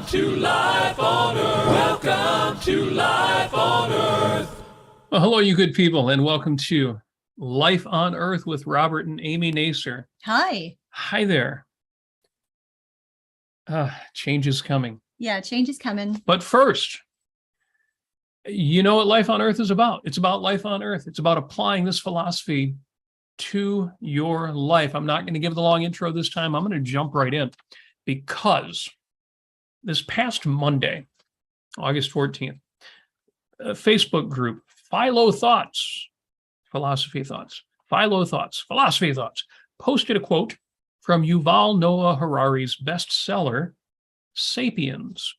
Welcome to Life on Earth. Welcome to Life on Earth. Well, hello, you good people, and welcome to Life on Earth with Robert and Amy Nasir. Hi. Hi there. Change is coming. Yeah, change is coming. But first, you know what Life on Earth is about. It's about life on Earth. It's about applying this philosophy to your life. I'm not going to give the long intro this time. I'm going to jump right in because this past Monday, August 14th, a Facebook group, Philo Thoughts, Philosophy Thoughts, Philo Thoughts, Philosophy Thoughts, posted a quote from Yuval Noah Harari's bestseller, Sapiens.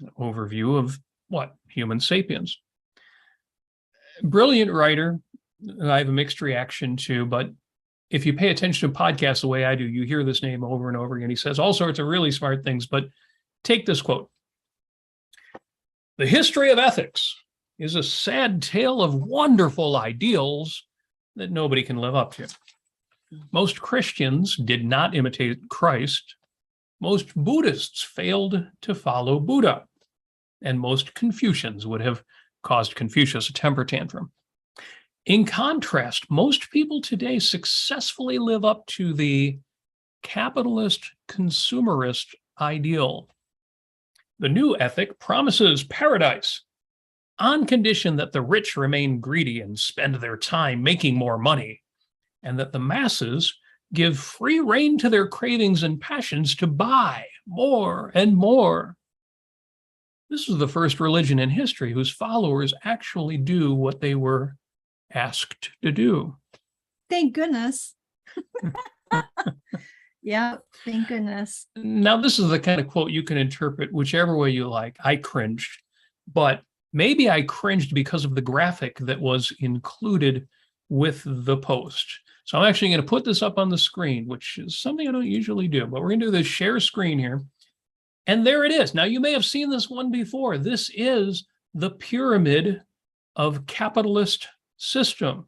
An overview of what? Human sapiens. Brilliant writer, I have a mixed reaction to, but if you pay attention to podcasts the way I do, you hear this name over and over again. He says all sorts of really smart things, but take this quote. The history of ethics is a sad tale of wonderful ideals that nobody can live up to. Most Christians did not imitate Christ. Most Buddhists failed to follow Buddha. And most Confucians would have caused Confucius a temper tantrum. In contrast, most people today successfully live up to the capitalist consumerist ideal. The new ethic promises paradise on condition that the rich remain greedy and spend their time making more money, and that the masses give free rein to their cravings and passions to buy more and more. This is the first religion in history whose followers actually do what they were asked to do. Thank goodness. Yeah, thank goodness. Now, this is the kind of quote you can interpret whichever way you like. I cringed, but maybe I cringed because of the graphic that was included with the post. So I'm actually going to put this up on the screen, which is something I don't usually do, but we're going to do this share screen here. And there it is. Now, you may have seen this one before. This is the pyramid of capitalist system.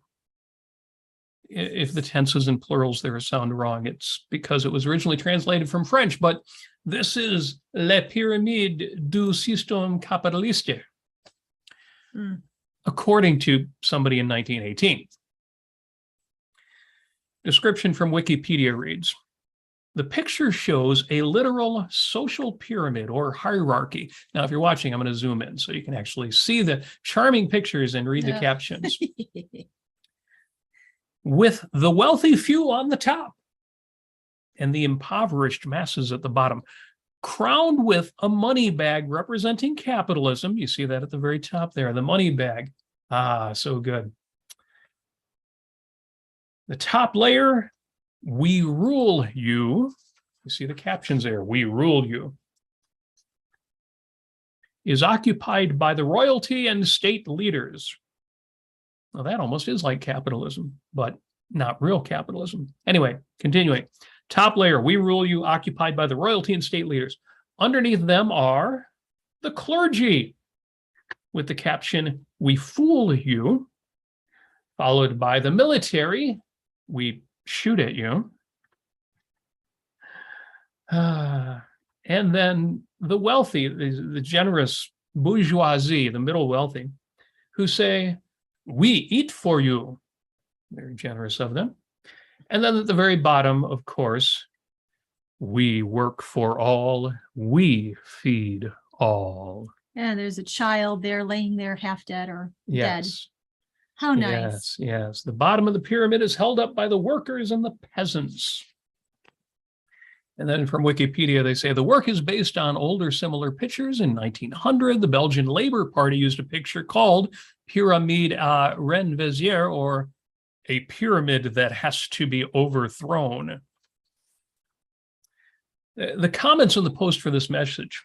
If the tenses and plurals there sound wrong, it's because it was originally translated from French, but this is La Pyramide du Système Capitaliste, according to somebody in 1918. Description from Wikipedia reads, the picture shows a literal social pyramid or hierarchy. Now, if you're watching, I'm going to zoom in so you can actually see the charming pictures and read the captions. With the wealthy few on the top and the impoverished masses at the bottom, crowned with a money bag representing capitalism. You see that at the very top there, the money bag. Ah, so good. The top layer, we rule you. You see the captions there, we rule you, is occupied by the royalty and state leaders. Well, that almost is like capitalism, but not real capitalism. Anyway, continuing. Top layer, we rule you, occupied by the royalty and state leaders. Underneath them are the clergy, with the caption, we fool you, followed by the military, we shoot at you. And then the wealthy, the generous bourgeoisie, the middle wealthy, who say, we eat for you. Very generous of them. And then at the very bottom, of course, we work for all, we feed all. Yeah, there's a child there laying there half dead or dead. How nice. Yes. The bottom of the pyramid is held up by the workers and the peasants. And then from Wikipedia, they say the work is based on older similar pictures. In 1900, the Belgian Labour Party used a picture called Pyramide à Renversier, or a pyramid that has to be overthrown. The comments on the post for this message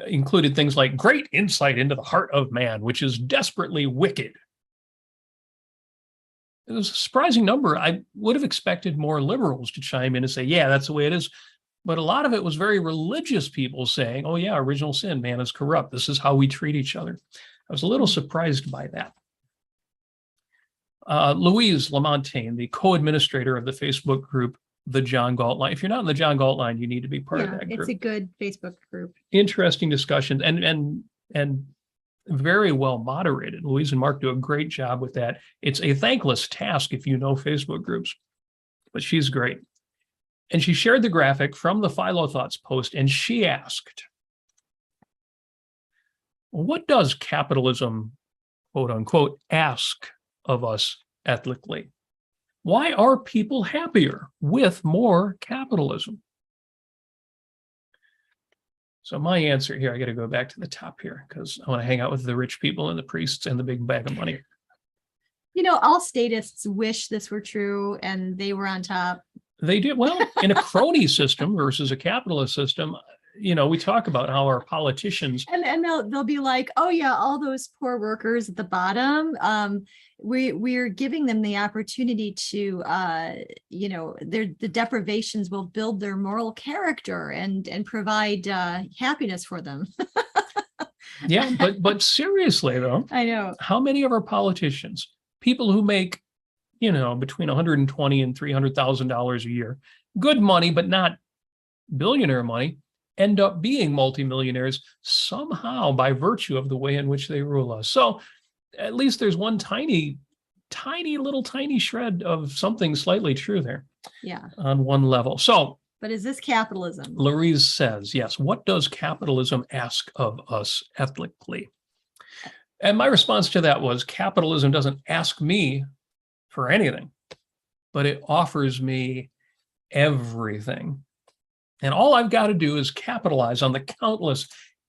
included things like great insight into the heart of man, which is desperately wicked. It was a surprising number. I would have expected more liberals to chime in and say, yeah, that's the way it is. But a lot of it was very religious people saying, oh yeah, original sin, man is corrupt. This is how we treat each other. I was a little surprised by that. Louise Lamontagne, the co-administrator of the Facebook group, the John Galt line. If you're not in the John Galt line, you need to be part of that group. It's a good Facebook group. Interesting discussions and very well moderated. Louise and Mark do a great job with that. It's a thankless task if you know Facebook groups, but she's great. And she shared the graphic from the Philo Thoughts post, and she asked, what does capitalism, quote unquote, ask of us ethically? Why are people happier with more capitalism? So my answer here, I got to go back to the top here because I want to hang out with the rich people and the priests and the big bag of money. All statists wish this were true and they were on top. They do. Well, in a crony system versus a capitalist system, we talk about how our politicians and they'll be like, oh yeah, all those poor workers at the bottom, we're giving them the opportunity to the deprivations will build their moral character and provide happiness for them. Yeah, but seriously though, I know how many of our politicians, people who make between $120,000 and $300,000 a year, good money but not billionaire money, end up being multimillionaires somehow by virtue of the way in which they rule us. So at least there's one tiny shred of something slightly true there. Yeah. On one level. So, but is this capitalism? Louise says, yes. What does capitalism ask of us ethically? And my response to that was, capitalism doesn't ask me for anything, but it offers me everything. And all I've got to do is capitalize on the countless,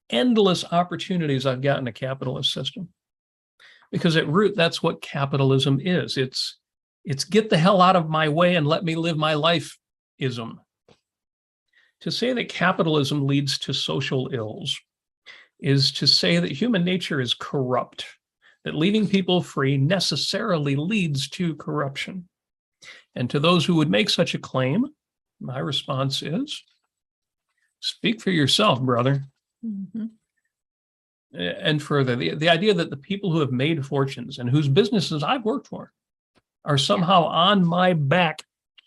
endless opportunities I've got in a capitalist system. Because at root, that's what capitalism is. It's get the hell out of my way and let me live my life-ism. To say that capitalism leads to social ills is to say that human nature is corrupt, that leaving people free necessarily leads to corruption. And to those who would make such a claim, my response is, speak for yourself, brother. Mm-hmm. And further, the idea that the people who have made fortunes and whose businesses I've worked for are somehow on my back,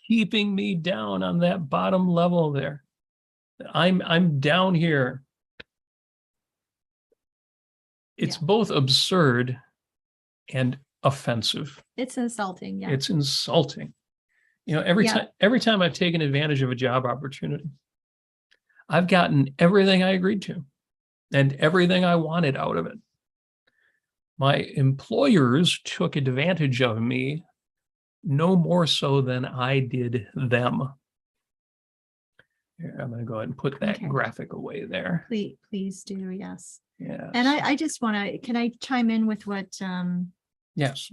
keeping me down on that bottom level there. I'm down here. It's both absurd and offensive. It's insulting. Yeah. It's insulting. Every time I've taken advantage of a job opportunity, I've gotten everything I agreed to and everything I wanted out of it. My employers took advantage of me no more so than I did them. Here, I'm going to go ahead and put that graphic away there. Please do. Yes. Yeah. And I just want to, can I chime in with what, yes.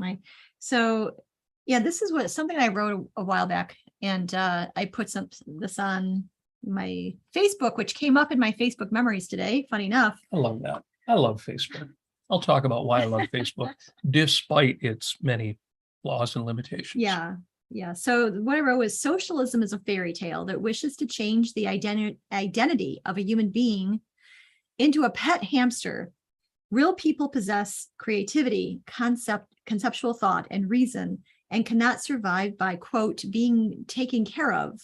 This is something I wrote a while back, and I put this on my Facebook, which came up in my Facebook memories today. Funny enough. I love that. I love Facebook. I'll talk about why I love Facebook, despite its many flaws and limitations. Yeah. Yeah. So what I wrote was, socialism is a fairy tale that wishes to change the identity of a human being into a pet hamster. Real people possess creativity, conceptual thought, and reason, and cannot survive by, quote, being taken care of.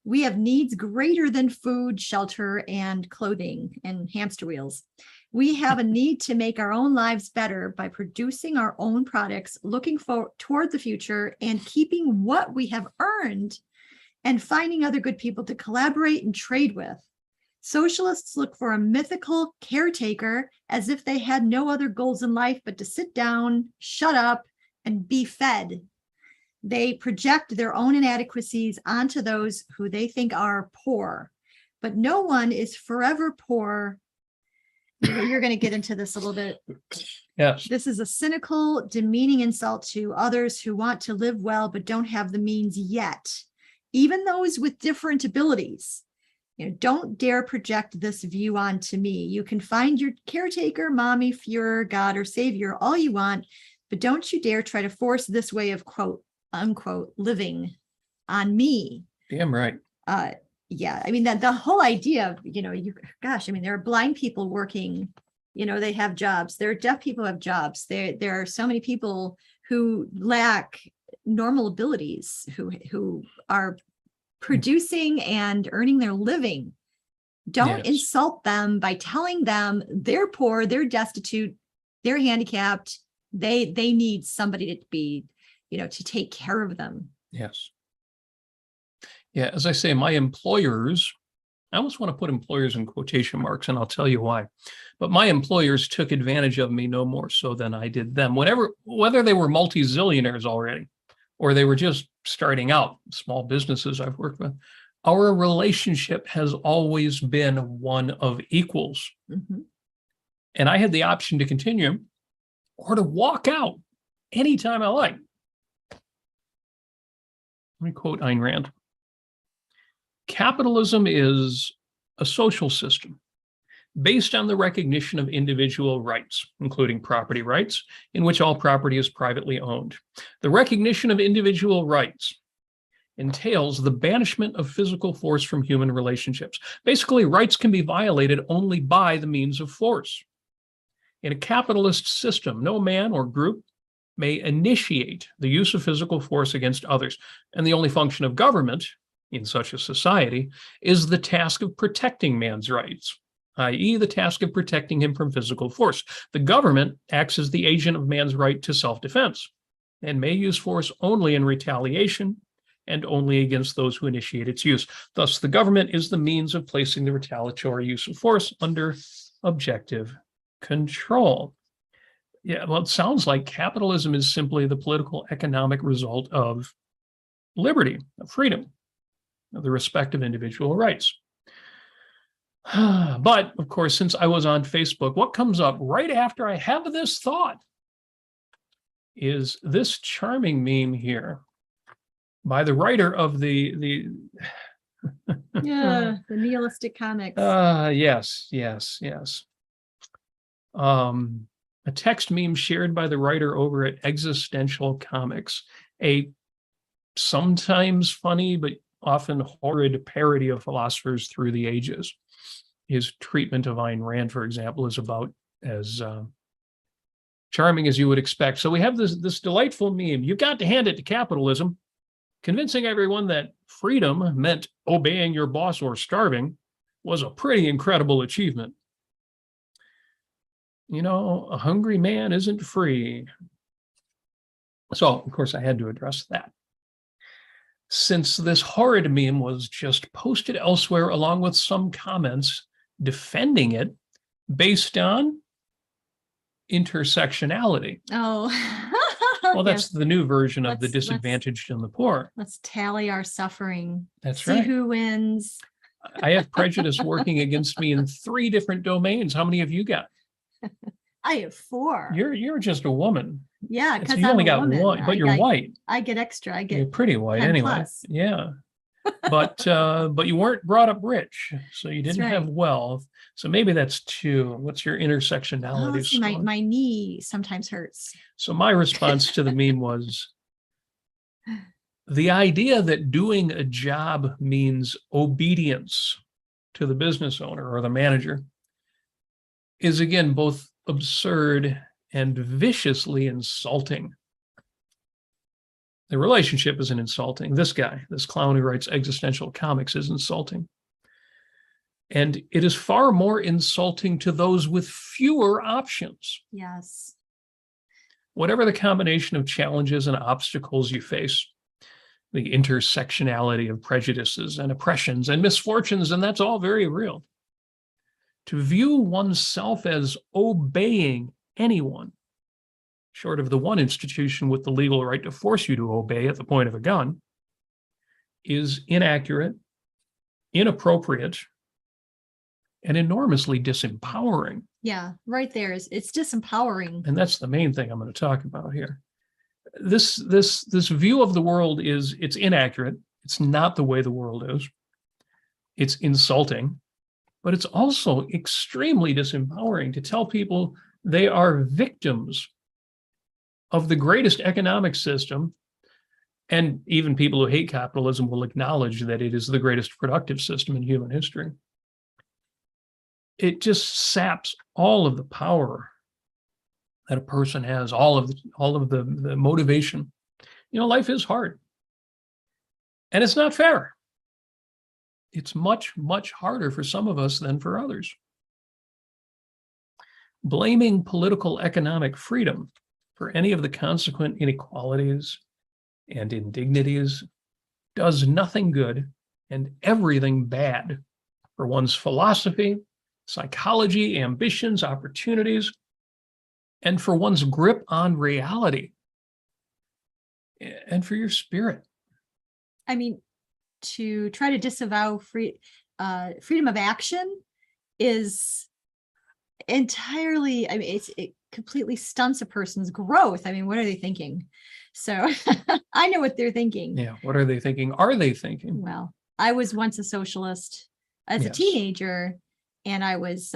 We have needs greater than food, shelter, and clothing, and hamster wheels. We have a need to make our own lives better by producing our own products, looking toward the future, and keeping what we have earned, and finding other good people to collaborate and trade with. Socialists look for a mythical caretaker as if they had no other goals in life but to sit down, shut up, and be fed. They project their own inadequacies onto those who they think are poor, but no one is forever poor. You're going to get into this a little bit. Yes. This is a cynical, demeaning insult to others who want to live well but don't have the means yet, even those with different abilities. Don't dare project this view onto me. You can find your caretaker, mommy, Führer, God, or savior all you want, but don't you dare try to force this way of, quote, unquote, living on me. Damn right. Yeah. I mean, that the whole idea of, there are blind people working, they have jobs. There are deaf people who have jobs. There are so many people who lack normal abilities, who are producing and earning their living. Don't Yes. insult them by telling them they're poor, they're destitute, they're handicapped. They need somebody to be, to take care of them. Yes. Yeah, as I say, my employers, I almost want to put employers in quotation marks, and I'll tell you why. But my employers took advantage of me no more so than I did them. Whether they were multi-zillionaires already, or they were just starting out, small businesses I've worked with, our relationship has always been one of equals. Mm-hmm. And I had the option to continue or to walk out anytime I like. Let me quote Ayn Rand. Capitalism is a social system based on the recognition of individual rights, including property rights, in which all property is privately owned. The recognition of individual rights entails the banishment of physical force from human relationships. Basically, rights can be violated only by the means of force. In a capitalist system, no man or group may initiate the use of physical force against others, and the only function of government in such a society is the task of protecting man's rights, i.e., the task of protecting him from physical force. The government acts as the agent of man's right to self-defense and may use force only in retaliation and only against those who initiate its use. Thus, the government is the means of placing the retaliatory use of force under objective control. Yeah, well, it sounds like capitalism is simply the political economic result of liberty, of freedom, of the respect of individual rights. But, of course, since I was on Facebook, what comes up right after I have this thought is this charming meme here by the writer of the Yeah, the nihilistic comics. yes. A text meme shared by the writer over at Existential Comics, a sometimes funny but often horrid parody of philosophers through the ages. His treatment of Ayn Rand, for example, is about as charming as you would expect. So we have this delightful meme. You've got to hand it to capitalism. Convincing everyone that freedom meant obeying your boss or starving was a pretty incredible achievement. A hungry man isn't free. So, of course, I had to address that. Since this horrid meme was just posted elsewhere along with some comments defending it based on intersectionality. Oh, well, that's the new version of the Let's- disadvantaged and the poor. let's tally our suffering. That's See right. who wins. I have prejudice working against me in 3 different domains. How many have you got? I have 4. You're just a woman. Yeah, because You I'm only a got woman. one, but you're white. I get extra. I You're get pretty white 10 anyway. plus. Yeah. But you weren't brought up rich, so you That's didn't have right. wealth. So maybe that's 2. What's your intersectionality see, my, score? my knee sometimes hurts. So my response to the meme was the idea that doing a job means obedience to the business owner or the manager is, again, both absurd and viciously insulting. The relationship isn't insulting. This guy, this clown who writes Existential Comics, is insulting. And it is far more insulting to those with fewer options. Yes. Whatever the combination of challenges and obstacles you face, the intersectionality of prejudices and oppressions and misfortunes, and that's all very real. To view oneself as obeying anyone, short of the one institution with the legal right to force you to obey at the point of a gun, is inaccurate, inappropriate, and enormously disempowering. Yeah, right there. It's disempowering. And that's the main thing I'm going to talk about here. This view of the world it's inaccurate. It's not the way the world is. It's insulting, but it's also extremely disempowering to tell people they are victims of the greatest economic system. And even people who hate capitalism will acknowledge that it is the greatest productive system in human history. It just saps all of the power that a person has, all of the motivation. Life is hard. And it's not fair. it's much, much harder for some of us than for others. Blaming political economic freedom for any of the consequent inequalities and indignities does nothing good and everything bad for one's philosophy, psychology, ambitions, opportunities, and for one's grip on reality and for your spirit. I mean, to try to disavow freedom of action is entirely, I mean, it completely stunts a person's growth. I mean, what are they thinking? So I know what they're thinking. Yeah, what are they thinking? Are they thinking? Well, I was once a socialist as a Yes. teenager, and I was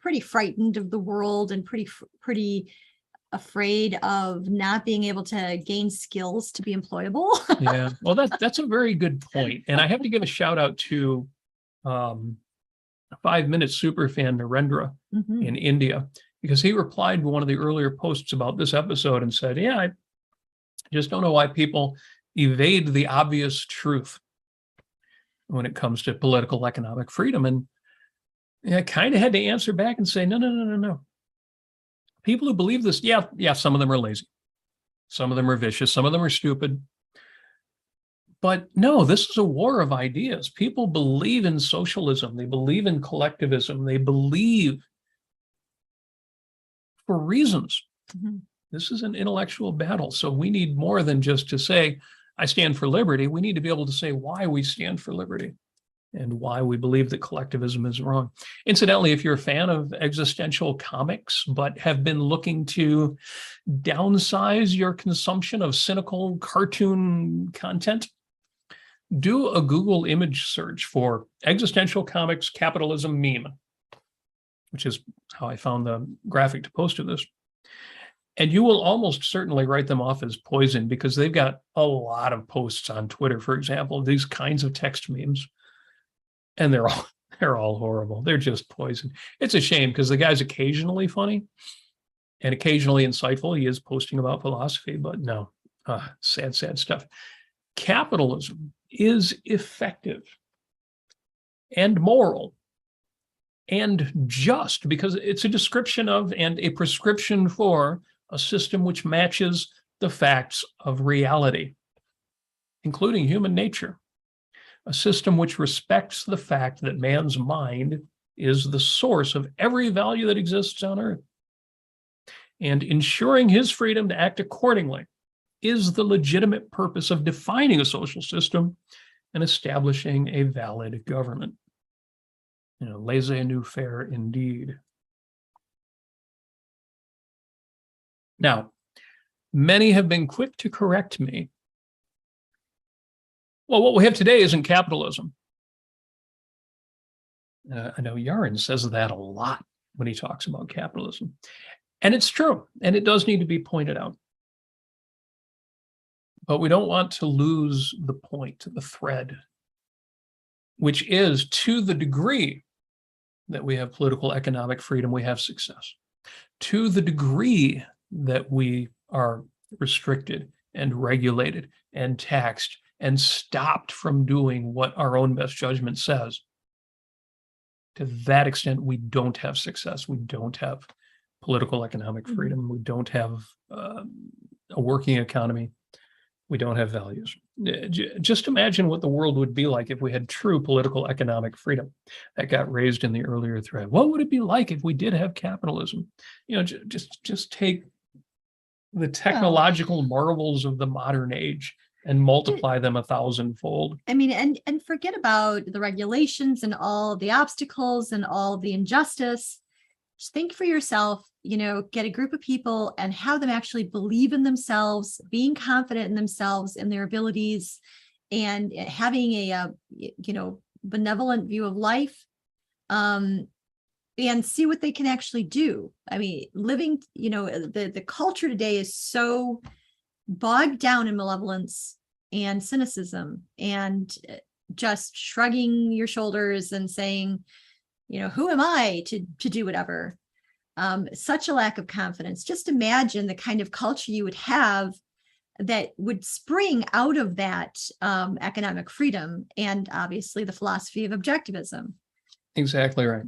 pretty frightened of the world and pretty afraid of not being able to gain skills to be employable. Yeah, well, that's a very good point. And I have to give a shout out to a 5-minute super fan, Narendra, Mhm. in India, because he replied to one of the earlier posts about this episode and said, yeah, I just don't know why people evade the obvious truth when it comes to political economic freedom. And I kind of had to answer back and say, no. People who believe this, yeah, some of them are lazy. Some of them are vicious. Some of them are stupid. But no, this is a war of ideas. People believe in socialism. They believe in collectivism. They believe for reasons. Mhm. This is an intellectual battle. So we need more than just to say, I stand for liberty. We need to be able to say why we stand for liberty and why we believe that collectivism is wrong. Incidentally, if you're a fan of existential comics, but have been looking to downsize your consumption of cynical cartoon content, do a Google image search for existential comics capitalism meme, which is how I found the graphic to post to this. And you will almost certainly write them off as poison because they've got a lot of posts on Twitter, for example, these kinds of text memes. And they're all horrible. They're just poison. It's a shame because the guy's occasionally funny and occasionally insightful. He is posting about philosophy, but no, sad stuff. Capitalism is effective and moral and just because it's a description of and a prescription for a system which matches the facts of reality, including human nature. A system which respects the fact that man's mind is the source of every value that exists on earth. And ensuring his freedom to act accordingly is the legitimate purpose of defining a social system and establishing a valid government. Laissez-faire indeed. Now, many have been quick to correct me. Well, what we have today isn't capitalism. I know Yaron says that a lot when he talks about capitalism. And it's true, and it does need to be pointed out. But we don't want to lose the point, the thread, which is to the degree that we have political economic freedom, we have success. To the degree that we are restricted and regulated and taxed and stopped from doing what our own best judgment says, to that extent, we don't have success. We don't have political economic freedom. We don't have a working economy. We don't have values. Just imagine what the world would be like if we had true political economic freedom. That got raised in the earlier thread. What would it be like if we did have capitalism? Just take the technological marvels of the modern age and multiply them 1,000-fold. I mean, and forget about the regulations and all the obstacles and all the injustice. Just think for yourself, get a group of people and have them actually believe in themselves, being confident in themselves and their abilities, and having a benevolent view of life, and see what they can actually do. I mean, living, the culture today is so bogged down in malevolence and cynicism and just shrugging your shoulders and saying, who am I to do whatever? Such a lack of confidence. Just imagine the kind of culture you would have that would spring out of that economic freedom and obviously the philosophy of objectivism. Exactly right.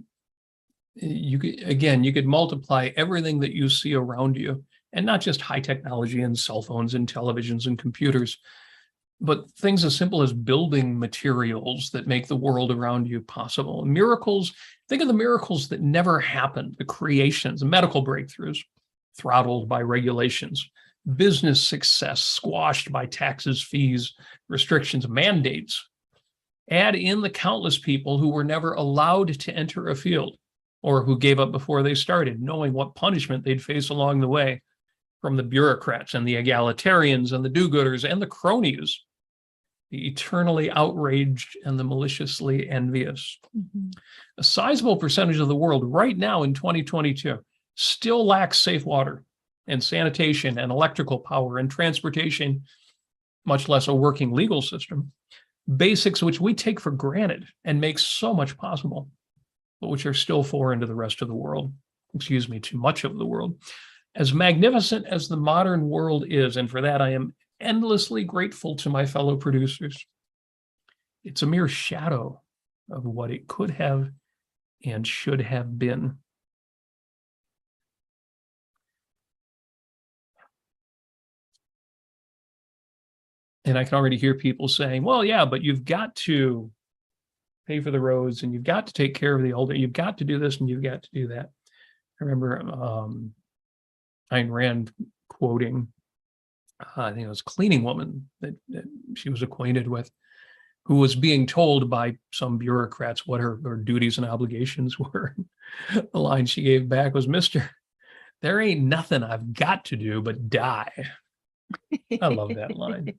You could multiply everything that you see around you, and not just high technology and cell phones and televisions and computers, but things as simple as building materials that make the world around you possible. Miracles, think of the miracles that never happened, the creations, the medical breakthroughs throttled by regulations, business success squashed by taxes, fees, restrictions, mandates. Add in the countless people who were never allowed to enter a field, or who gave up before they started, knowing what punishment they'd face along the way from the bureaucrats and the egalitarians and the do-gooders and the cronies, the eternally outraged and the maliciously envious. Mm-hmm. A sizable percentage of the world right now in 2022 still lacks safe water and sanitation and electrical power and transportation, much less a working legal system, basics which we take for granted and make so much possible, but which are still foreign to the rest of the world, to much of the world. As magnificent as the modern world is, and for that I am endlessly grateful to my fellow producers, it's a mere shadow of what it could have and should have been. And I can already hear people saying, well, yeah, but you've got to pay for the roads and you've got to take care of the older, you've got to do this and you've got to do that. I remember Ayn Rand quoting, I think it was a cleaning woman that she was acquainted with, who was being told by some bureaucrats what her duties and obligations were. The line she gave back was, "Mister, there ain't nothing I've got to do but die." I love that line.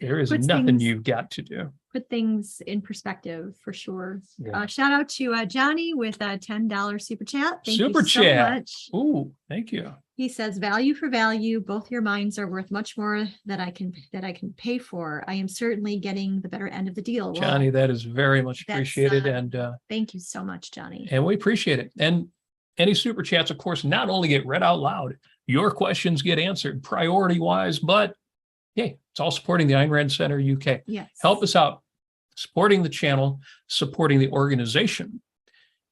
There is nothing you've got to do. Put things in perspective for sure. Yeah. Shout out to Johnny with a $10 super chat. Thank Super you so chat. much. Ooh, thank you. He says, value for value, both your minds are worth much more that I can pay for. I am certainly getting the better end of the deal. Well, Johnny, that is very much appreciated. And thank you so much, Johnny. And we appreciate it. And any super chats, of course, not only get read out loud, your questions get answered priority wise, but hey, it's all supporting the Ayn Rand Center UK. Yes. Help us out, supporting the channel, supporting the organization.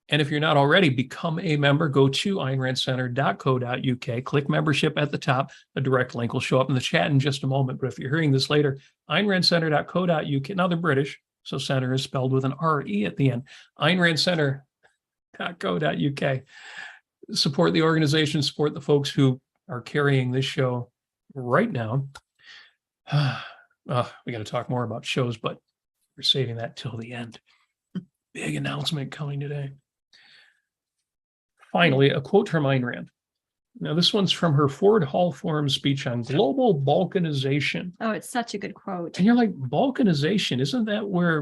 And if you're not already, become a member. Go to AynRandCenter.co.uk, click membership at the top. A direct link will show up in the chat in just a moment. But if you're hearing this later, AynRandCenter.co.uk. Now they're British, so center is spelled with an R-E at the end. AynRandCenter.co.uk. Support the organization, support the folks who are carrying this show right now. We got to talk more about shows, but we're saving that till the end. Big announcement coming today. Finally, a quote from Ayn Rand. Now, this one's from her Ford Hall Forum speech on global balkanization. Oh, it's such a good quote. And you're like, balkanization, isn't that where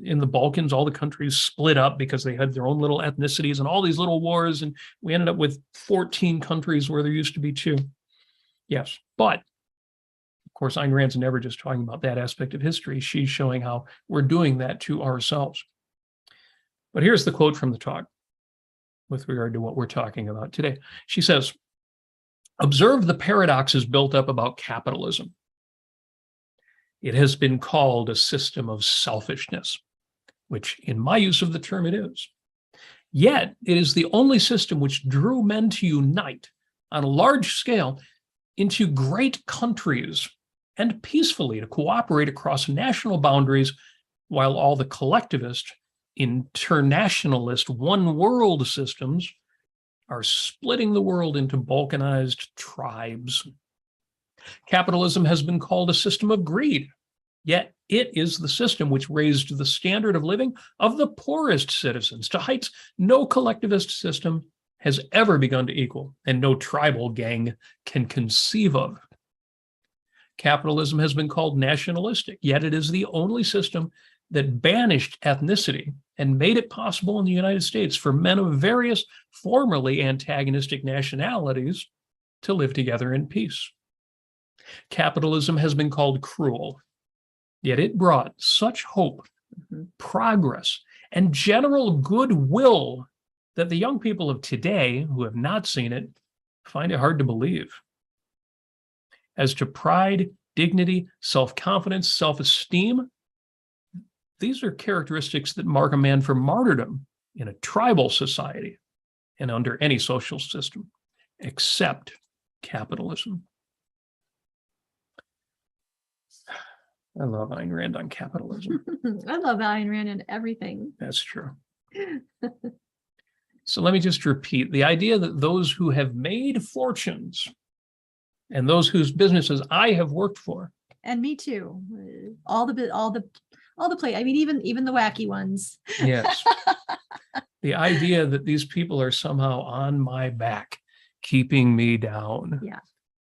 in the Balkans, all the countries split up because they had their own little ethnicities and all these little wars, and we ended up with 14 countries where there used to be 2. Yes, but of course, Ayn Rand's never just talking about that aspect of history. She's showing how we're doing that to ourselves. But here's the quote from the talk with regard to what we're talking about today. She says, "Observe the paradoxes built up about capitalism. It has been called a system of selfishness," which in my use of the term it is. "Yet it is the only system which drew men to unite on a large scale into great countries and peacefully to cooperate across national boundaries, while all the collectivist, internationalist, one world systems are splitting the world into balkanized tribes. Capitalism has been called a system of greed, yet it is the system which raised the standard of living of the poorest citizens to heights no collectivist system has ever begun to equal, and no tribal gang can conceive of. Capitalism has been called nationalistic, yet it is the only system that banished ethnicity and made it possible in the United States for men of various formerly antagonistic nationalities to live together in peace. Capitalism has been called cruel, yet it brought such hope, progress, and general goodwill that the young people of today who have not seen it find it hard to believe. As to pride, dignity, self-confidence, self-esteem, these are characteristics that mark a man for martyrdom in a tribal society and under any social system, except capitalism. I love Ayn Rand on capitalism. I love Ayn Rand and everything. That's true. So let me just repeat the idea that those who have made fortunes and those whose businesses I have worked for. And me too. All the play. I mean, even the wacky ones. Yes. The idea that these people are somehow on my back, keeping me down. Yeah.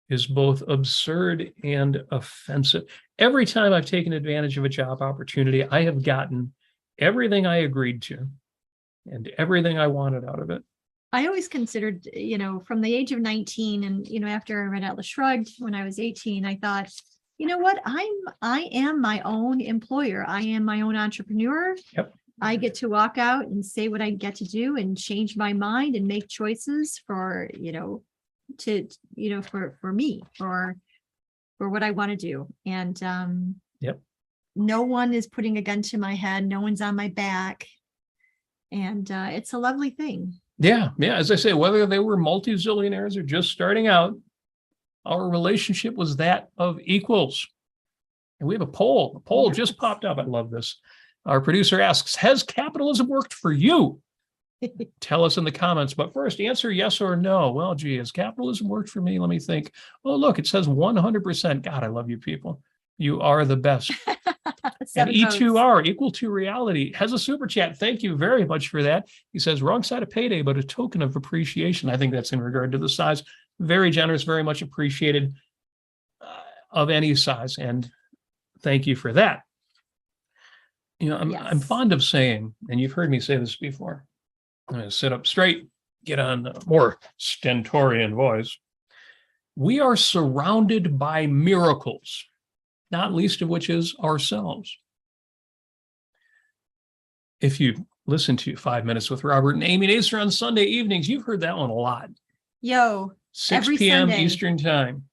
Is both absurd and offensive. Every time I've taken advantage of a job opportunity, I have gotten everything I agreed to and everything I wanted out of it. I always considered, from the age of 19 and, after I read Atlas Shrugged when I was 18, I thought, you know what? I am my own employer. I am my own entrepreneur. Yep. I get to walk out and say what I get to do and change my mind and make choices for, for me, for what I want to do. And yep. No one is putting a gun to my head. No one's on my back. And it's a lovely thing. Yeah. As I say, whether they were multi-zillionaires or just starting out, our relationship was that of equals. And we have a poll. The poll just popped up. I love this. Our producer asks, has capitalism worked for you? Tell us in the comments. But first, answer yes or no. Well, gee, has capitalism worked for me? Let me think. Oh, look, it says 100%. God, I love you people. You are the best. And E2R, equal to reality, has a super chat. Thank you very much for that. He says, wrong side of payday, but a token of appreciation. I think that's in regard to the size. Very generous, very much appreciated of any size. And thank you for that. I'm fond of saying, and you've heard me say this before, I'm going to sit up straight, get on a more stentorian voice. We are surrounded by miracles, not least of which is ourselves. If you listen to 5 Minutes with Robert and Amy Nasir on Sunday evenings, you've heard that one a lot. 6 p.m. Sunday. Eastern time.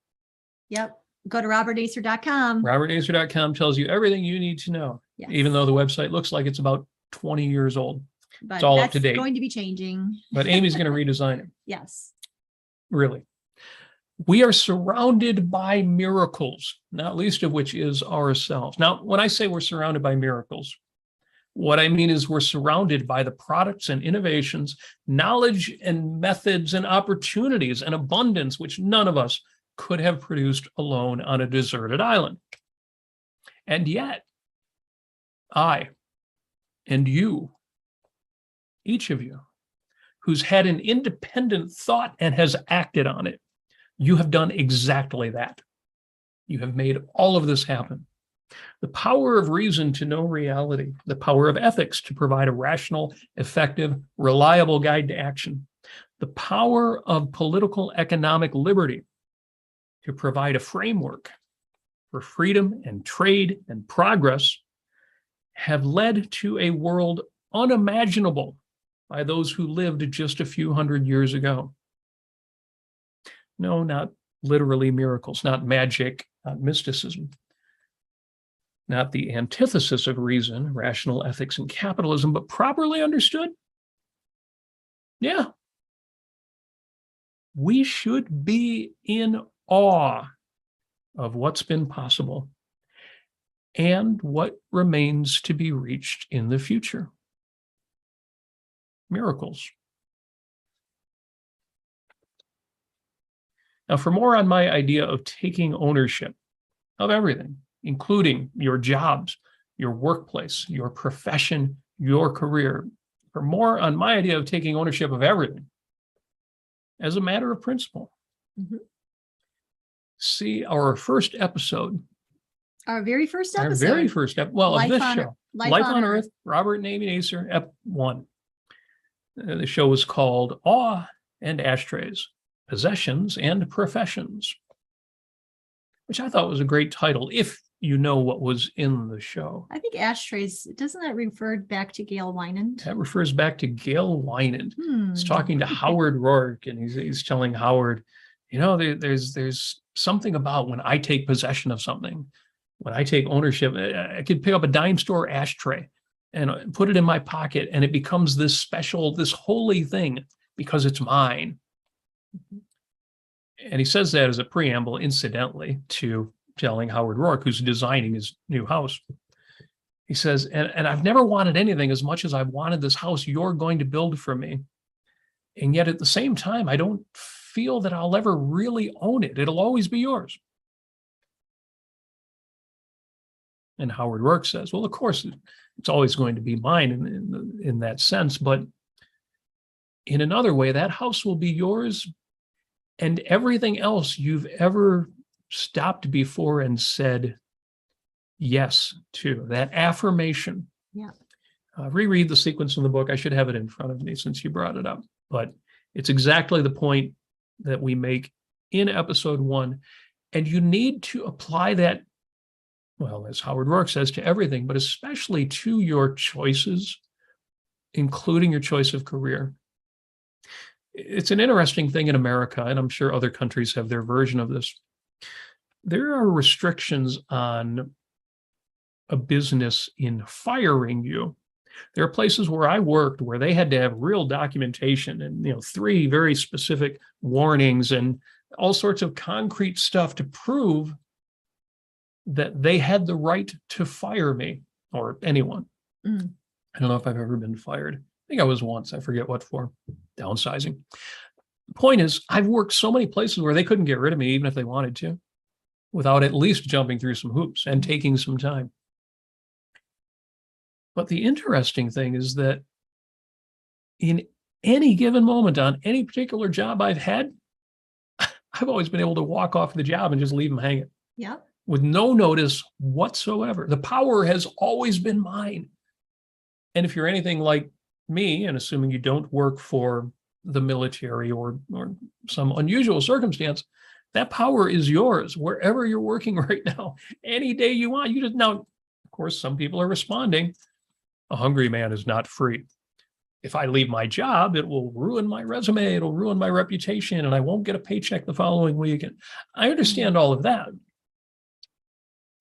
Yep. Go to robertnasir.com. robertnasir.com tells you everything you need to know, even though the website looks like it's about 20 years old. But it's all that's up to date. Going to be changing. But Amy's going to redesign it. Yes. Really. We are surrounded by miracles, not least of which is ourselves. Now, when I say we're surrounded by miracles, what I mean is we're surrounded by the products and innovations, knowledge and methods and opportunities and abundance, which none of us could have produced alone on a deserted island. And yet, I and you, each of you, who's had an independent thought and has acted on it, you have done exactly that. You have made all of this happen. The power of reason to know reality, the power of ethics to provide a rational, effective, reliable guide to action, the power of political economic liberty to provide a framework for freedom and trade and progress have led to a world unimaginable by those who lived just a few hundred years ago. No, not literally miracles, not magic, not mysticism, not the antithesis of reason, rational ethics, and capitalism, but properly understood. Yeah. We should be in awe of what's been possible and what remains to be reached in the future. Miracles. Now, for more on my idea of taking ownership of everything, including your jobs, your workplace, your profession, your career, for more on my idea of taking ownership of everything as a matter of principle, see our first episode. Our very first episode. Our very first episode. Well, of this show. Life on Earth, Robert and Amy Nasir, Ep 1. The show was called Awe and Ashtrays, Possessions and Professions, which I thought was a great title, if you know what was in the show. I think ashtrays, doesn't that refer back to Gail Wynand? That refers back to Gail Wynand. He's talking to Howard Rourke, and he's telling Howard, there's something about when I take possession of something, when I take ownership, I could pick up a dime store ashtray and put it in my pocket, and it becomes this special, this holy thing because it's mine. And he says that as a preamble, incidentally, to telling Howard Rourke, who's designing his new house. He says, and I've never wanted anything as much as I've wanted this house you're going to build for me. And yet at the same time, I don't feel that I'll ever really own it. It'll always be yours. And Howard Rourke says, well, of course, it's always going to be mine in that sense. But in another way, that house will be yours, and everything else you've ever stopped before and said yes to, that affirmation. Yeah. Reread the sequence in the book. I should have it in front of me since you brought it up. But it's exactly the point that we make in episode 1. And you need to apply that, well, as Howard Rourke says, to everything, but especially to your choices, including your choice of career. It's an interesting thing in America, and I'm sure other countries have their version of this. There are restrictions on a business in firing you. There are places where I worked where they had to have real documentation and 3 very specific warnings and all sorts of concrete stuff to prove that they had the right to fire me or anyone. I don't know if I've ever been fired. I think I was once. I forget what for. Downsizing. The point is, I've worked so many places where they couldn't get rid of me even if they wanted to, without at least jumping through some hoops and taking some time. But the interesting thing is that in any given moment on any particular job I've had, I've always been able to walk off the job and just leave them hanging. Yeah. With no notice whatsoever. The power has always been mine. And if you're anything like me, and assuming you don't work for the military or some unusual circumstance, that power is yours wherever you're working right now, any day you want. Now, of course, some people are responding. A hungry man is not free. If I leave my job, it will ruin my resume, it'll ruin my reputation, and I won't get a paycheck the following week. And I understand all of that.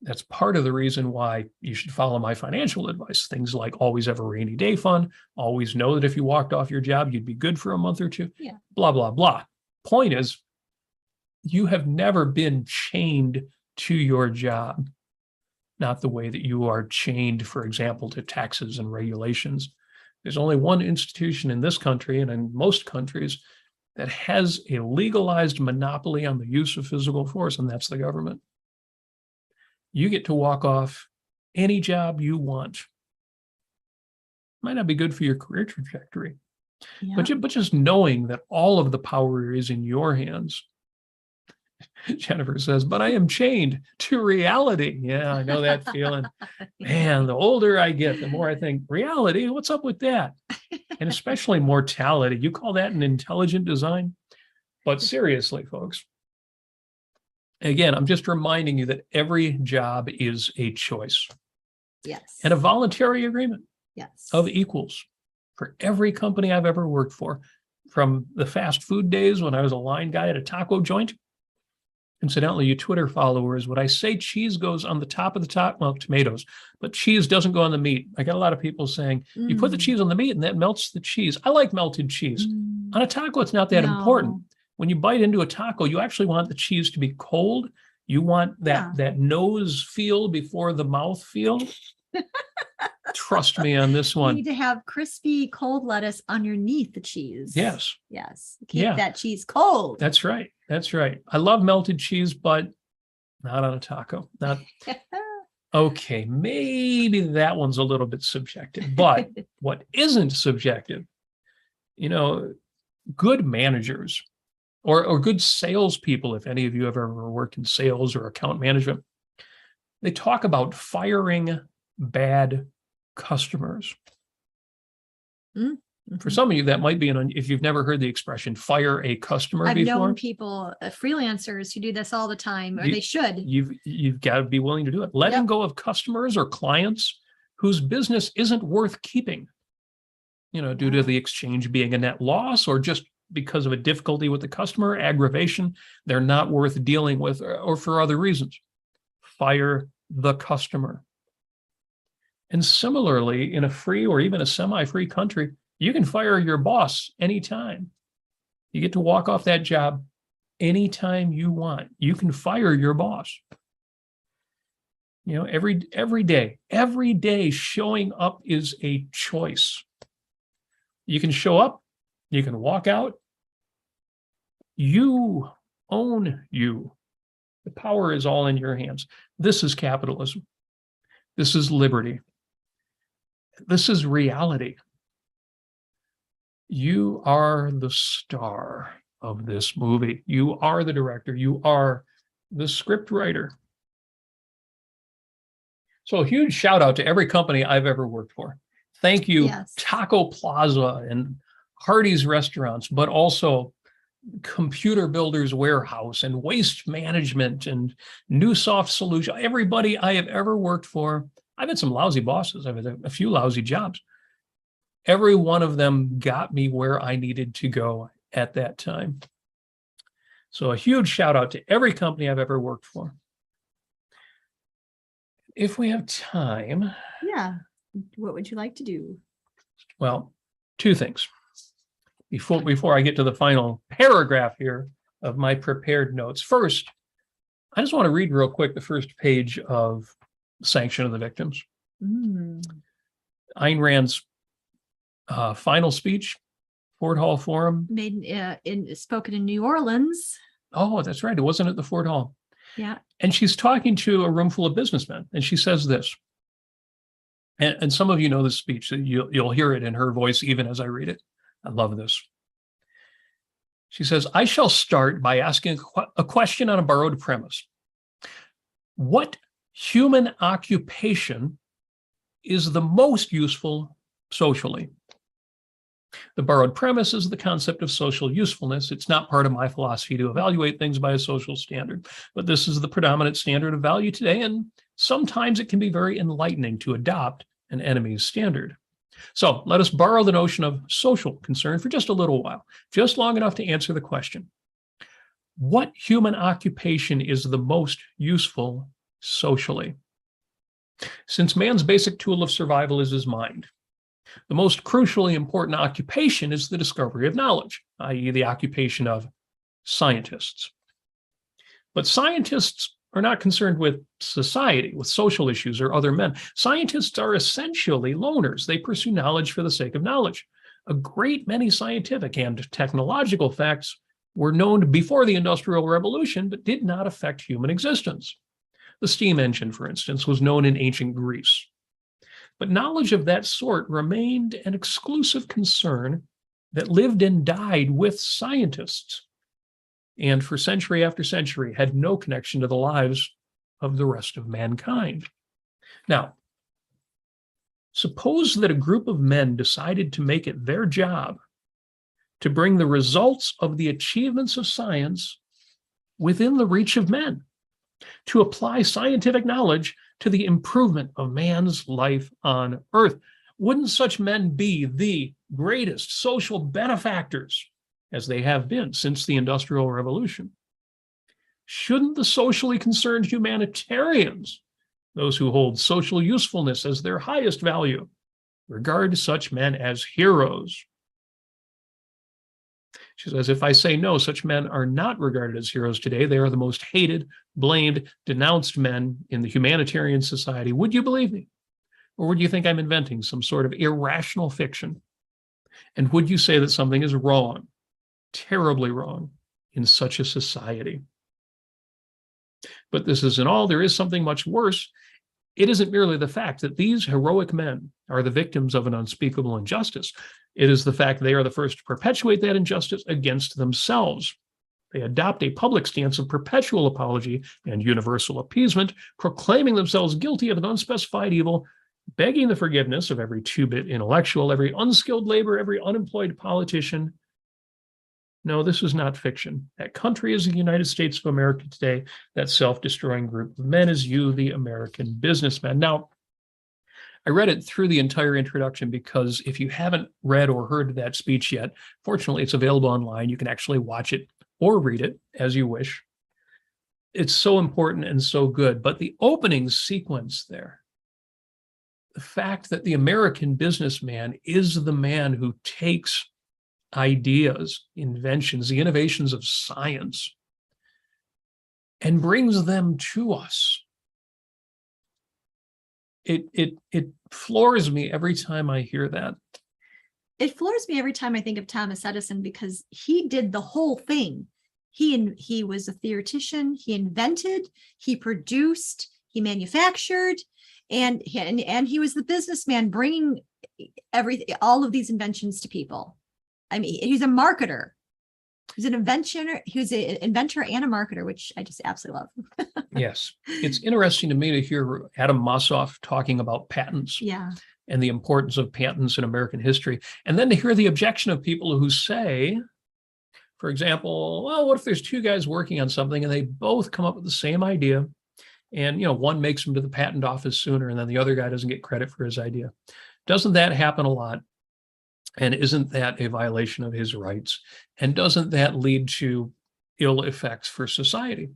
That's part of the reason why you should follow my financial advice. Things like always have a rainy day fund, always know that if you walked off your job, you'd be good for a month or two, blah, blah, blah. Point is, you have never been chained to your job, not the way that you are chained, for example, to taxes and regulations. There's only one institution in this country and in most countries that has a legalized monopoly on the use of physical force, and that's the government. You get to walk off any job you want. Might not be good for your career trajectory, but just knowing that all of the power is in your hands. Jennifer says, but I am chained to reality. Yeah, I know that feeling. Man, the older I get, the more I think, reality, what's up with that? And especially mortality. You call that an intelligent design? But seriously, folks, again, I'm just reminding you that every job is a choice. Yes. And a voluntary agreement. Yes. Of equals for every company I've ever worked for, from the fast food days when I was a line guy at a taco joint. Incidentally, you Twitter followers, when I say cheese goes on the top of the top, well, tomatoes, but cheese doesn't go on the meat. I got a lot of people saying, you put the cheese on the meat and that melts the cheese. I like melted cheese. On a taco, it's not that important. When you bite into a taco, you actually want the cheese to be cold. You want that nose feel before the mouth feel. Trust me on this one. You need to have crispy cold lettuce underneath the cheese. Yes. Yes. Keep that cheese cold. That's right. That's right. I love melted cheese, but not on a taco. Not okay. Maybe that one's a little bit subjective, but what isn't subjective, good managers or good salespeople, if any of you have ever worked in sales or account management, they talk about firing bad customers. For some of you, that might be if you've never heard the expression "fire a customer" I've before. known people, freelancers, who do this all the time, or they should. You've got to be willing to do it. Letting go of customers or clients whose business isn't worth keeping, due to the exchange being a net loss or just because of a difficulty with the customer, aggravation, they're not worth dealing with, or for other reasons. Fire the customer. And similarly, in a free or even a semi-free country, you can fire your boss anytime. You get to walk off that job anytime you want. You can fire your boss. You know, every day showing up is a choice. You can show up, you can walk out. You own you. The power is all in your hands. This is capitalism. This is liberty. This is reality. You are the star of this movie. You are the director. You are the script writer. So a huge shout out to every company I've ever worked for. Thank you, Yes. Taco Plaza and Hardee's Restaurants, but also Computer Builders Warehouse and Waste Management and Newsoft Solution. Everybody I have ever worked for, I've had some lousy bosses. I've had a few lousy jobs. Every one of them got me where I needed to go at that time. So a huge shout out to every company I've ever worked for. If we have time, Yeah. What would you like to do? well, two things. Before I get to the final paragraph here of my prepared notes. First, I just want to read real quick the first page of Sanction of the Victims. Mm. Ayn Rand's final speech, Ford Hall Forum. Made spoken in New Orleans. Oh, that's right. It wasn't at the Ford Hall. Yeah. And she's talking to a room full of businessmen. And she says this. And some of you know this speech. So you'll hear it in her voice even as I read it. I love this. She says, I shall start by asking a question on a borrowed premise. What human occupation is the most useful socially? The borrowed premise is the concept of social usefulness. It's not part of my philosophy to evaluate things by a social standard, but this is the predominant standard of value today, and sometimes it can be very enlightening to adopt an enemy's standard. So let us borrow the notion of social concern for just a little while, just long enough to answer the question. What human occupation is the most useful socially? Since man's basic tool of survival is his mind, the most crucially important occupation is the discovery of knowledge, i.e., the occupation of scientists. But scientists are not concerned with society, with social issues or other men. Scientists are essentially loners. They pursue knowledge for the sake of knowledge. A great many scientific and technological facts were known before the Industrial Revolution, but did not affect human existence. The steam engine, for instance, was known in ancient Greece. But knowledge of that sort remained an exclusive concern that lived and died with scientists, and for century after century had no connection to the lives of the rest of mankind. Now, suppose that a group of men decided to make it their job to bring the results of the achievements of science within the reach of men, to apply scientific knowledge to the improvement of man's life on Earth. Wouldn't such men be the greatest social benefactors, as they have been since the Industrial Revolution? Shouldn't the socially concerned humanitarians, those who hold social usefulness as their highest value, regard such men as heroes? She says, if I say no, such men are not regarded as heroes today. They are the most hated, blamed, denounced men in the humanitarian society. Would you believe me? Or would you think I'm inventing some sort of irrational fiction? And would you say that something is wrong, terribly wrong, in such a society? But this isn't all. There is something much worse. It isn't merely the fact that these heroic men are the victims of an unspeakable injustice. It is the fact they are the first to perpetuate that injustice against themselves. They adopt a public stance of perpetual apology and universal appeasement, proclaiming themselves guilty of an unspecified evil, begging the forgiveness of every two-bit intellectual, every unskilled labor, every unemployed politician. No, this is not fiction. That country is the United States of America today. That self-destroying group of men is you, the American businessman. Now, I read it through the entire introduction because if you haven't read or heard that speech yet, fortunately, it's available online. You can actually watch it or read it as you wish. It's so important and so good. But the opening sequence there, the fact that the American businessman is the man who takes ideas, inventions, the innovations of science, and brings them to us. It floors me every time I hear that. It floors me every time I think of Thomas Edison, because he did the whole thing. He was a theoretician. He invented, he produced, he manufactured, and he was the businessman bringing all of these inventions to people. I mean, he's a marketer. He's an inventor. He's an inventor and a marketer, which I just absolutely love. Yes. It's interesting to me to hear Adam Mossoff talking about patents. Yeah. And the importance of patents in American history. And then to hear the objection of people who say, for example, well, what if there's two guys working on something and they both come up with the same idea, and one makes them to the patent office sooner and then the other guy doesn't get credit for his idea? Doesn't that happen a lot? And isn't that a violation of his rights? And doesn't that lead to ill effects for society?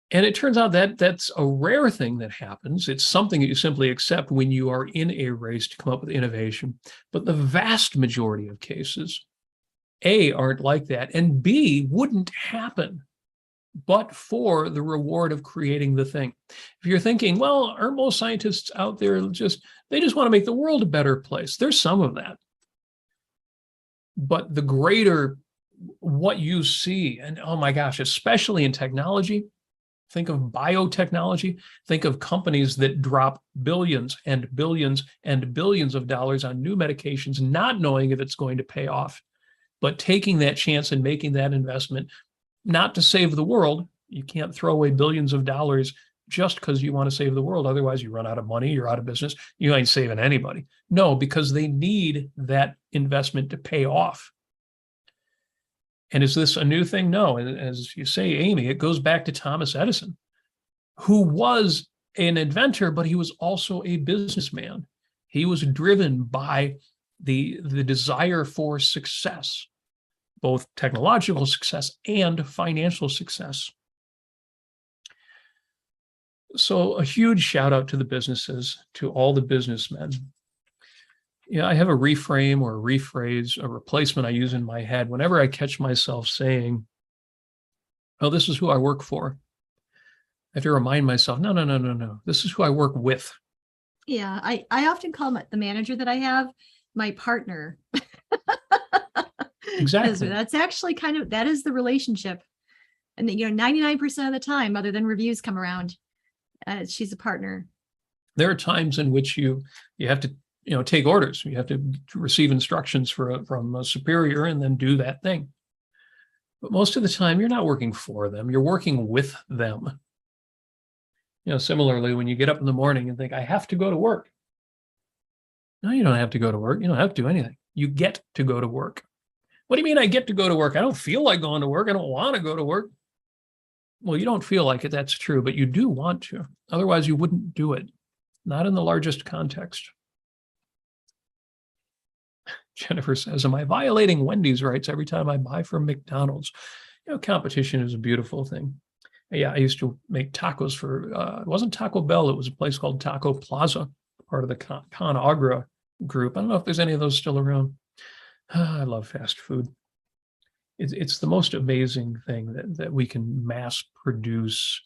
And it turns out that that's a rare thing that happens. It's something that you simply accept when you are in a race to come up with innovation. But the vast majority of cases, A, aren't like that, and B, wouldn't happen but for the reward of creating the thing. If you're thinking, well, aren't most scientists out there they just want to make the world a better place? There's some of that. But the greater what you see, and oh my gosh, especially in technology, think of biotechnology, think of companies that drop billions and billions and billions of dollars on new medications, not knowing if it's going to pay off, but taking that chance and making that investment, not to save the world. You can't throw away billions of dollars just because you want to save the world. Otherwise, you run out of money, you're out of business, you ain't saving anybody. No, because they need that investment to pay off. And is this a new thing? No. As you say, Amy, it goes back to Thomas Edison, who was an inventor, but he was also a businessman. He was driven by the desire for success, both technological success and financial success. So a huge shout out to the businesses, to all the businessmen. Yeah, I have a reframe or a rephrase, a replacement I use in my head whenever I catch myself saying, oh, this is who I work for. I have to remind myself, no. This is who I work with. Yeah, I often call the manager that I have my partner. Exactly. That's actually that is the relationship. And 99% of the time, other than reviews come around, she's a partner. There are times in which you have to take orders. You have to receive instructions from a superior and then do that thing. But most of the time, you're not working for them. You're working with them. Similarly, when you get up in the morning and think, I have to go to work. No, you don't have to go to work. You don't have to do anything. You get to go to work. What do you mean I get to go to work? I don't feel like going to work. I don't want to go to work. Well, you don't feel like it. That's true, but you do want to. Otherwise, you wouldn't do it. Not in the largest context. Jennifer says, am I violating Wendy's rights every time I buy from McDonald's? Competition is a beautiful thing. Yeah, I used to make tacos for, it wasn't Taco Bell, it was a place called Taco Plaza, part of the ConAgra group. I don't know if there's any of those still around. I love fast food. It's the most amazing thing that we can mass produce,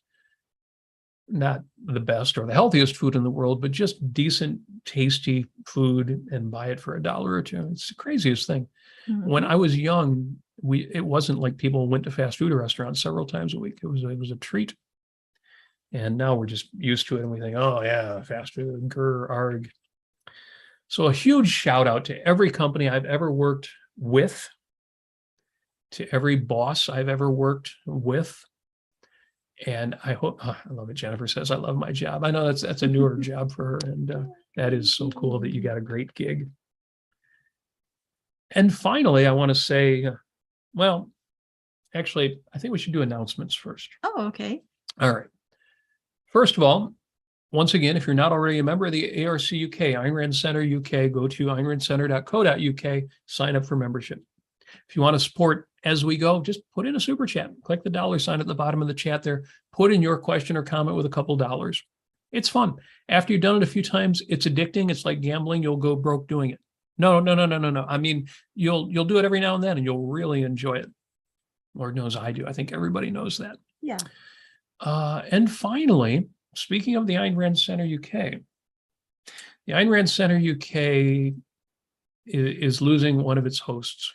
not the best or the healthiest food in the world, but just decent, tasty food and buy it for $1 or $2. It's the craziest thing. Mm-hmm. When I was young, it wasn't like people went to fast food restaurants several times a week. It was a treat. And now we're just used to it and we think, oh yeah, fast food, grr, arg. So a huge shout out to every company I've ever worked with, to every boss I've ever worked with. And I hope, I love it. Jennifer says, I love my job. I know that's a newer job for her. And that is so cool that you got a great gig. And finally, I want to say, well, actually, I think we should do announcements first. Oh, okay. All right. First of all, once again, if you're not already a member of the ARCUK, Ayn Rand Center UK, go to aynrandcenter.co.uk, sign up for membership. If you want to support as we go, just put in a super chat. Click the $ at the bottom of the chat there. Put in your question or comment with a couple dollars. It's fun. After you've done it a few times, it's addicting. It's like gambling. You'll go broke doing it. No. I mean, you'll do it every now and then, and you'll really enjoy it. Lord knows I do. I think everybody knows that. Yeah. And finally, speaking of the Ayn Rand Center UK, the Ayn Rand Center UK is losing one of its hosts,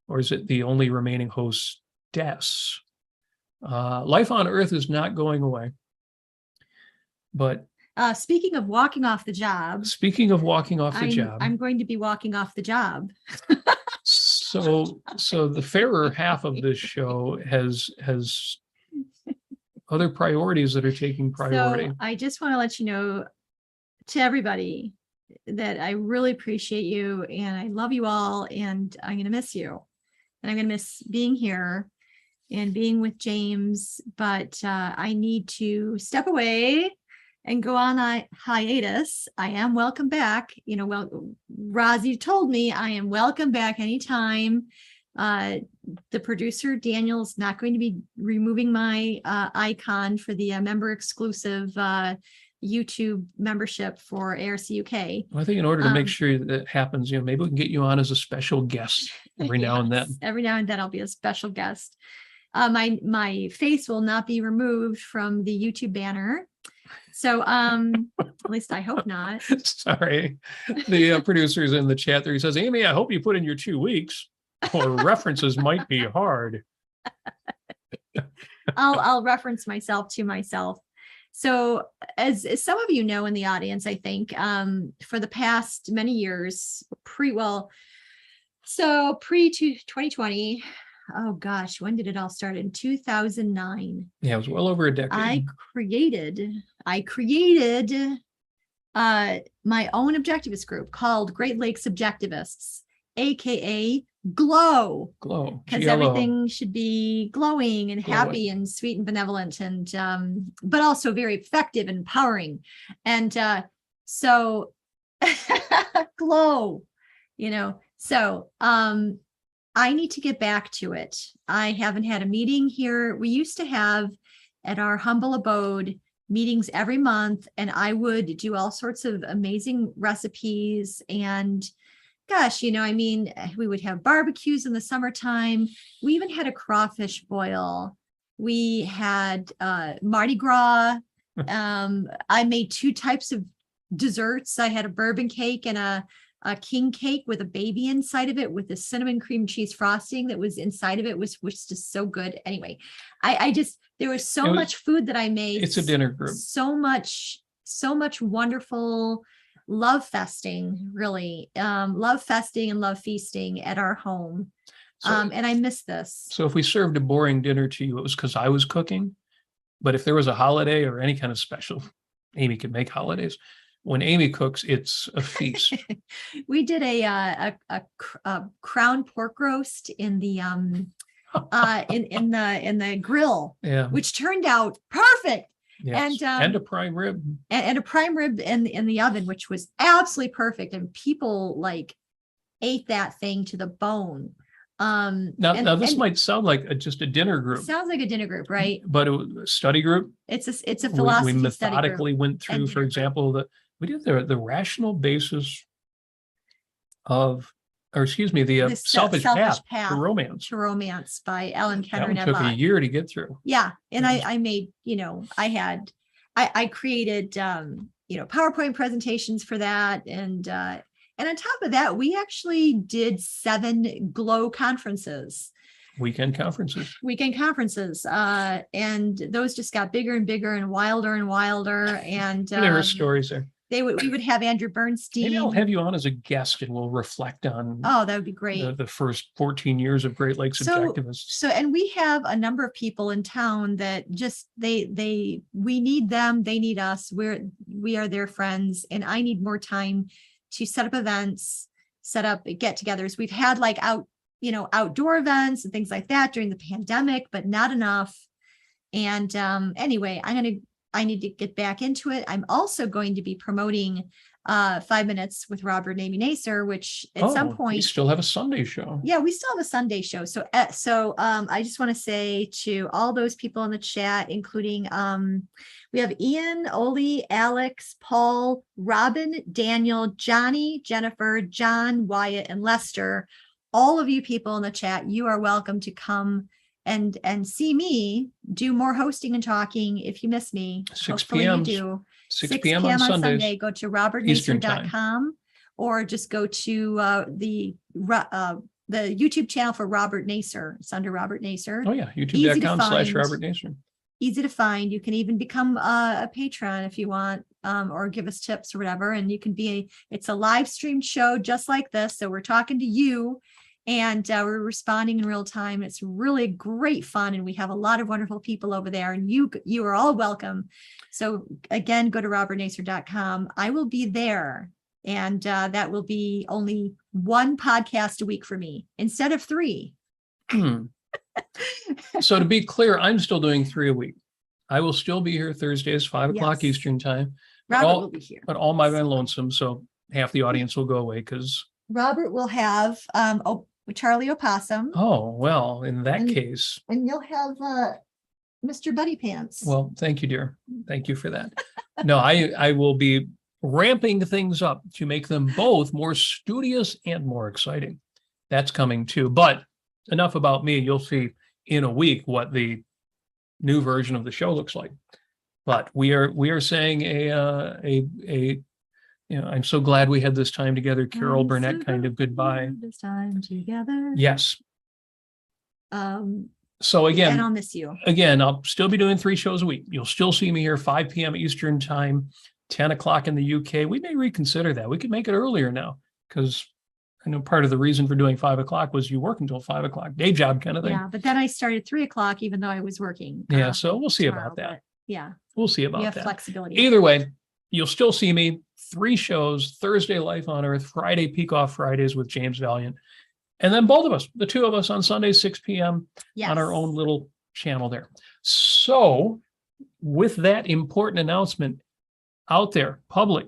or is it the only remaining hostess? Life on Earth is not going away. But speaking of walking off the job, I'm going to be walking off the job. So the fairer half of this show has other priorities that are taking priority. So I just want to let you know, to everybody, that I really appreciate you and I love you all, and I'm going to miss you, and I'm going to miss being here and being with James, but I need to step away and go on a hiatus. I am welcome back. Well, Rozzy told me I am welcome back anytime. The producer, Daniel's not going to be removing my icon for the member exclusive YouTube membership for ARCUK. Well, I think in order to make sure that happens, maybe we can get you on as a special guest every now and then. Every now and then I'll be a special guest. My face will not be removed from the YouTube banner. So at least I hope not. Sorry. The producer's in the chat there. He says, Amy, I hope you put in your 2 weeks, or references might be hard. I'll reference myself to myself. So as some of you know in the audience, I think for the past many years, pre-2020, oh gosh, when did it all start? In 2009. Yeah, it was well over a decade. I created my own objectivist group called Great Lakes Objectivists, aka GLOW. GLOW. Because everything should be glowing and happy and sweet and benevolent, and but also very effective and empowering. And so GLOW, so I need to get back to it. I haven't had a meeting here. We used to have at our humble abode meetings every month, and I would do all sorts of amazing recipes. And gosh, we would have barbecues in the summertime. We even had a crawfish boil. We had Mardi Gras. I made 2 types of desserts. I had a bourbon cake and a king cake with a baby inside of it, with a cinnamon cream cheese frosting that was inside of it, which was just so good. Anyway, there was so much food that I made. It's a dinner group. So much wonderful love festing, really. Love festing and love feasting at our home. And I miss this. So if we served a boring dinner to you, it was because I was cooking. But if there was a holiday or any kind of special, Amy can make holidays. When Amy cooks, it's a feast. We did a crown pork roast in the in the grill, which turned out perfect. Yes. And a prime rib. And a prime rib in the oven, which was absolutely perfect. And people ate that thing to the bone. Now this might sound like just a dinner group. Sounds like a dinner group, right? But it was a study group. It's a philosophy we methodically study group. went through, for example, we did the rational basis of, the selfish path to romance. To romance by Ellen Kenner. That one took a year to get through. Yeah, and I made, I created, PowerPoint presentations for that, and on top of that, we actually did 7 GLOW conferences. Weekend conferences. And those just got bigger and bigger and wilder. And there are stories there. We would have Andrew Bernstein. Maybe I'll have you on as a guest and we'll reflect on. Oh, that would be great. The first 14 years of Great Lakes Objectivists. So, and we have a number of people in town that just we need them. They need us. We are their friends, and I need more time to set up events, set up get-togethers. We've had outdoor events and things like that during the pandemic, but not enough. And anyway, I'm going to I need to get back into it. I'm also going to be promoting 5 Minutes with Robert and Amy Nasir, which at some we point, still have a Sunday show. yeah, we still have a Sunday show. So I just want to say to all those people in the chat, including we have Ian, Oli, Alex, Paul, Robin, Daniel, Johnny, Jennifer, John, Wyatt, and Lester. All of you people in the chat, you are welcome to come and see me do more hosting and talking if you miss me. 6 Hopefully p.m. you do. 6 p.m. on Sundays. Go to Eastern time. robertnasir.com or just go to the YouTube channel for Robert Nasir. It's under Robert Nasir. Oh yeah, Easy to youtube.com/Robert Nasir. Easy to find. You can even become a patron if you want, or give us tips or whatever. And you can it's a live streamed show just like this. So we're talking to you and we're responding in real time. It's really great fun. And we have a lot of wonderful people over there and you are all welcome. So again, go to robertnasir.com. I will be there. And that will be only one podcast a week for me instead of 3. So to be clear, I'm still doing 3 a week. I will still be here Thursdays, 5 o'clock Yes. Eastern time. Robert will be here. But all by my lonesome. So half the audience will go away because. Robert will have Charlie Opossum. Oh, well, in that And- case. And you'll have Mr. Buddy Pants. Well, thank you, dear. Thank you for that. No, I will be ramping things up to make them both more studious and more exciting. That's coming too. But enough about me. You'll see in a week what the new version of the show looks like. But we are saying I'm so glad we had this time together, Carol I'm Burnett so kind of goodbye. glad this time together. Yes. So And again, I'll miss you. I'll still be doing 3 shows a week. You'll still see me here 5 p.m. Eastern time, 10 o'clock in the UK. We may reconsider that. We could make it earlier now because I know part of the reason for doing 5 o'clock was you work until 5 o'clock, day job kind of thing. Yeah, but then I started 3 o'clock, even though I was working. Yeah, so we'll see tomorrow, about that. but Yeah, We'll see you about have that. flexibility. Either way, you'll still see me 3 shows, Thursday Life on Earth, Friday Peak Off Fridays with James Valiant. And then both of us, the 2 of us on Sunday, 6 p.m. Yes. on our own little channel there. So with that important announcement out there, public,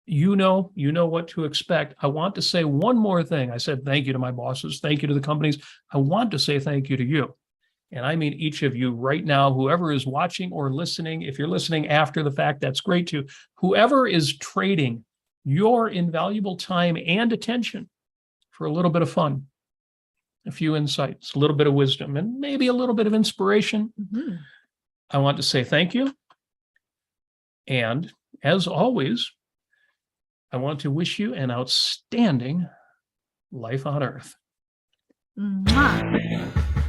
you know what to expect. I want to say one more thing. I said thank you to my bosses. Thank you to the companies. I want to say thank you to you. And I mean each of you right now, whoever is watching or listening. If you're listening after the fact, that's great too. Whoever is trading your invaluable time and attention for a little bit of fun, a few insights, a little bit of wisdom, and maybe a little bit of inspiration. Mhm. I want to say thank you. And as always, I want to wish you an outstanding life on Earth. Mwah.